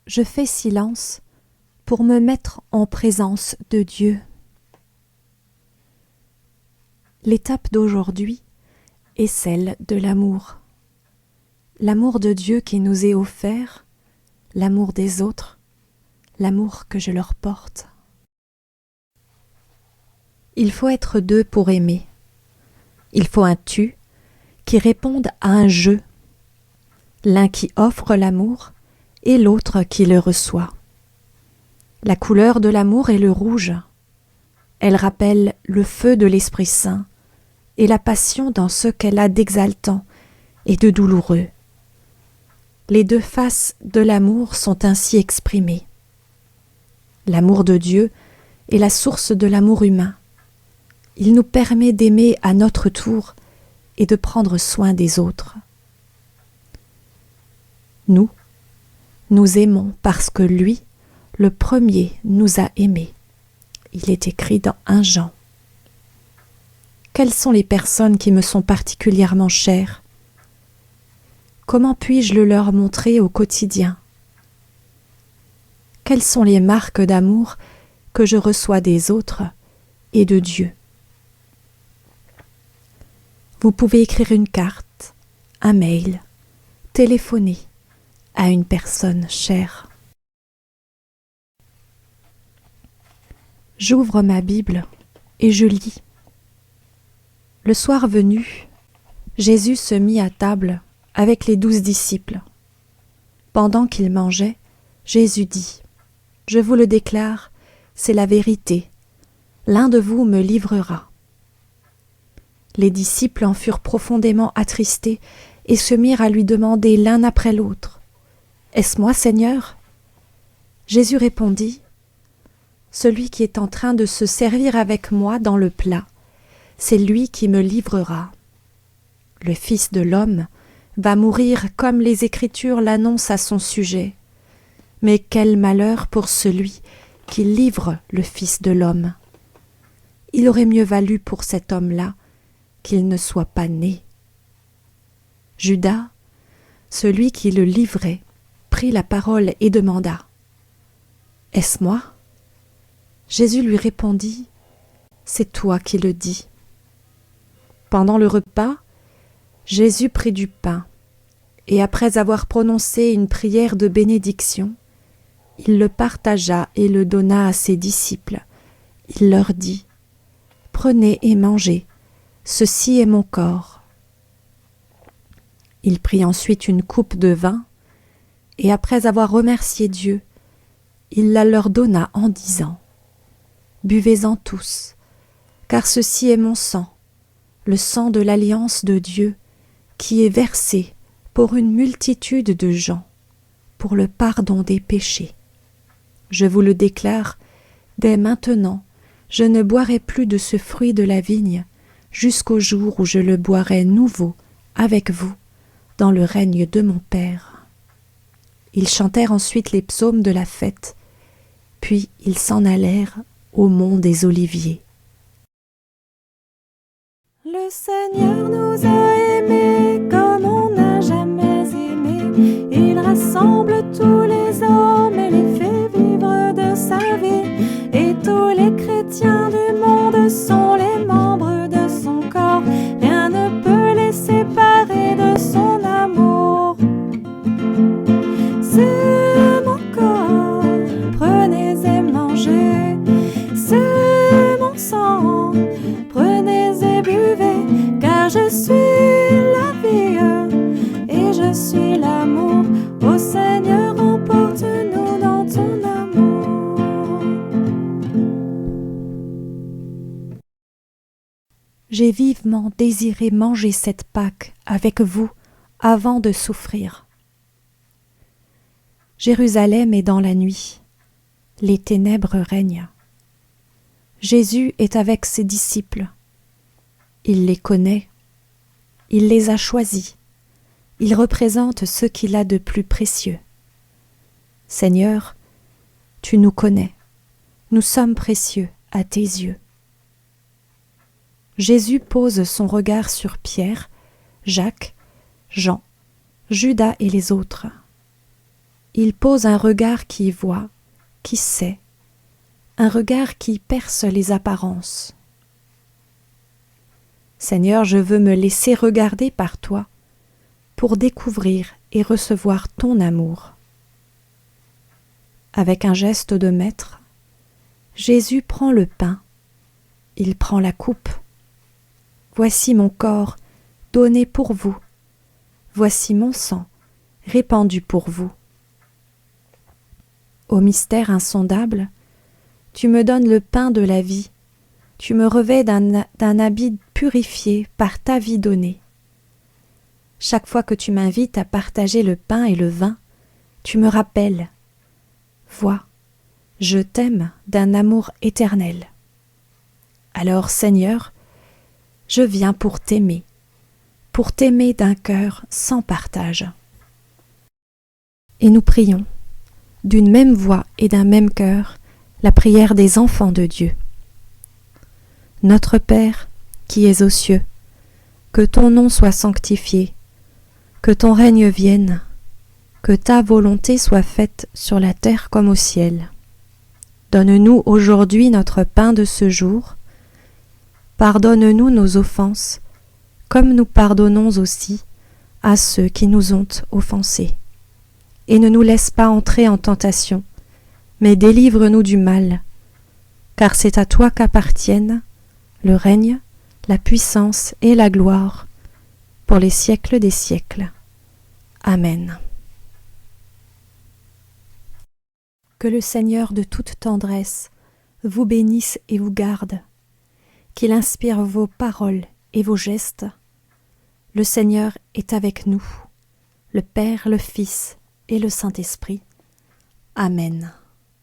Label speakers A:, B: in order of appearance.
A: je fais silence pour me mettre en présence de Dieu. L'étape d'aujourd'hui est celle de l'amour. L'amour de Dieu qui nous est offert, l'amour des autres, l'amour que je leur porte. Il faut être deux pour aimer. Il faut un tu qui réponde à un je, l'un qui offre l'amour et l'autre qui le reçoit. La couleur de l'amour est le rouge. Elle rappelle le feu de l'Esprit Saint et la passion dans ce qu'elle a d'exaltant et de douloureux. Les deux faces de l'amour sont ainsi exprimées. L'amour de Dieu est la source de l'amour humain. Il nous permet d'aimer à notre tour et de prendre soin des autres. Nous aimons parce que lui, le premier, nous a aimés. Il est écrit dans 1 Jean. Quelles sont les personnes qui me sont particulièrement chères? Comment puis-je le leur montrer au quotidien? Quelles sont les marques d'amour que je reçois des autres et de Dieu? Vous pouvez écrire une carte, un mail, téléphoner à une personne chère. J'ouvre ma Bible et je lis. Le soir venu, Jésus se mit à table avec les 12 disciples. Pendant qu'ils mangeaient, Jésus dit : « Je vous le déclare, c'est la vérité. L'un de vous me livrera. » Les disciples en furent profondément attristés et se mirent à lui demander l'un après l'autre : « Est-ce moi, Seigneur ?» Jésus répondit : « Celui qui est en train de se servir avec moi dans le plat, c'est lui qui me livrera. Le Fils de l'homme va mourir comme les Écritures l'annoncent à son sujet. Mais quel malheur pour celui qui livre le Fils de l'homme. Il aurait mieux valu pour cet homme-là qu'il ne soit pas né. » Judas, celui qui le livrait, prit la parole et demanda : « Est-ce moi ?» Jésus lui répondit : « C'est toi qui le dis. » Pendant le repas, Jésus prit du pain, et après avoir prononcé une prière de bénédiction, il le partagea et le donna à ses disciples. Il leur dit : « Prenez et mangez, ceci est mon corps. » Il prit ensuite une coupe de vin, et après avoir remercié Dieu, il la leur donna en disant : « Buvez-en tous, car ceci est mon sang, le sang de l'alliance de Dieu, qui est versé pour une multitude de gens, pour le pardon des péchés. Je vous le déclare, dès maintenant, je ne boirai plus de ce fruit de la vigne, jusqu'au jour où je le boirai nouveau avec vous, dans le règne de mon Père. » Ils chantèrent ensuite les psaumes de la fête, puis ils s'en allèrent au mont des Oliviers.
B: Le Seigneur nous a aimés comme on n'a jamais aimé. Il rassemble tous les hommes et les fait vivre de sa vie. Et tous les chrétiens du monde sont les membres de son corps. Rien ne peut les séparer de son amour. C'est mon corps, prenez et mangez. C'est mon sang, prenez et buvez, car je suis la vie et je suis l'amour. Ô Seigneur, emporte-nous dans ton amour.
A: J'ai vivement désiré manger cette Pâque avec vous avant de souffrir. Jérusalem est dans la nuit, les ténèbres règnent. Jésus est avec ses disciples. Il les connaît, il les a choisis, il représente ce qu'il a de plus précieux. Seigneur, tu nous connais, nous sommes précieux à tes yeux. Jésus pose son regard sur Pierre, Jacques, Jean, Judas et les autres. Il pose un regard qui voit, qui sait, un regard qui perce les apparences. Seigneur, je veux me laisser regarder par toi pour découvrir et recevoir ton amour. Avec un geste de maître, Jésus prend le pain, il prend la coupe. Voici mon corps donné pour vous, voici mon sang répandu pour vous. Ô mystère insondable, tu me donnes le pain de la vie, tu me revêts d'un habit purifié par ta vie donnée. Chaque fois que tu m'invites à partager le pain et le vin, tu me rappelles. Vois, je t'aime d'un amour éternel. Alors, Seigneur, je viens pour t'aimer d'un cœur sans partage. Et nous prions, d'une même voix et d'un même cœur, la prière des enfants de Dieu. Notre Père, qui es aux cieux, que ton nom soit sanctifié, que ton règne vienne, que ta volonté soit faite sur la terre comme au ciel. Donne-nous aujourd'hui notre pain de ce jour. Pardonne-nous nos offenses, comme nous pardonnons aussi à ceux qui nous ont offensés. Et ne nous laisse pas entrer en tentation, mais délivre-nous du mal, car c'est à toi qu'appartiennent le règne, la puissance et la gloire, pour les siècles des siècles. Amen. Que le Seigneur de toute tendresse vous bénisse et vous garde, qu'il inspire vos paroles et vos gestes. Le Seigneur est avec nous, le Père, le Fils et le Saint-Esprit. Amen.